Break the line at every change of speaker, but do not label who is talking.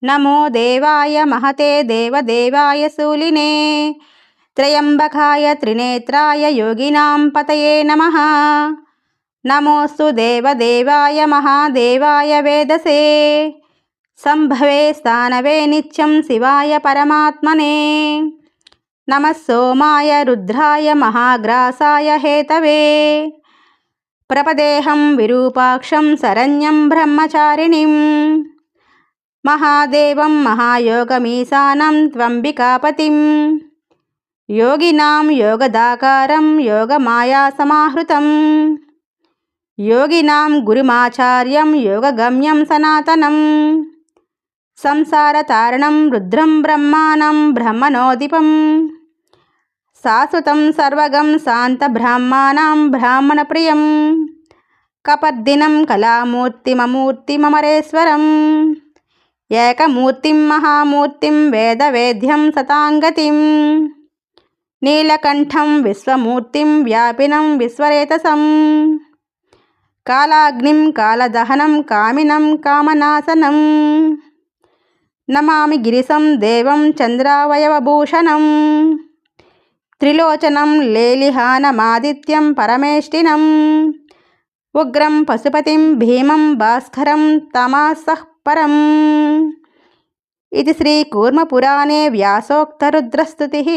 नमो देवाय महते देवदेवाय शूलिने त्र्यम्बकाय त्रिनेत्राय योगिनां पतये नमः। नमोऽस्तु देवदेवाय महादेवाय वेदसे संभवे स्थानवे नित्यं शिवाय परमात्मने। नमः सोमाय रुद्राय महाग्रासाय हेतवे प्रपदेहं विरूपाक्षं शरण्यं ब्रह्मचारिणीं महादेवं महायोगमीशानं त्वम्बिकापतिं योगिनां योगदाकारं योगमायासमाहृतं योगिनां गुरुमाचार्यं योगगम्यं सनातनं संसारतारणं रुद्रं ब्रह्माणं ब्रह्मणोदीपं शाश्वतं सर्वगं शान्तब्रह्माणां ब्राह्मणप्रियं कपर्दिनं कलामूर्तिममूर्तिममरेश्वरम् ఏకమూర్తిం మహామూర్తిం వేదవేద్యం సతాంగతిం నీలకంఠం విశ్వమూర్తిం వ్యాపినం విశ్వరేతసం కాలాగ్నిం కాలదహనం కామినం కామనాశనం నమామి గిరిశం దేవం చంద్రావయవభూషణం త్రిలోచనం లేలిహానమాదిత్యం పరమేష్టినం ఉగ్రం పశుపతిం భీమం భాస్కరం తమసః పరం। ఇది శ్రీ కూర్మపురాణే వ్యాసోక్త రుద్రస్తుతిః।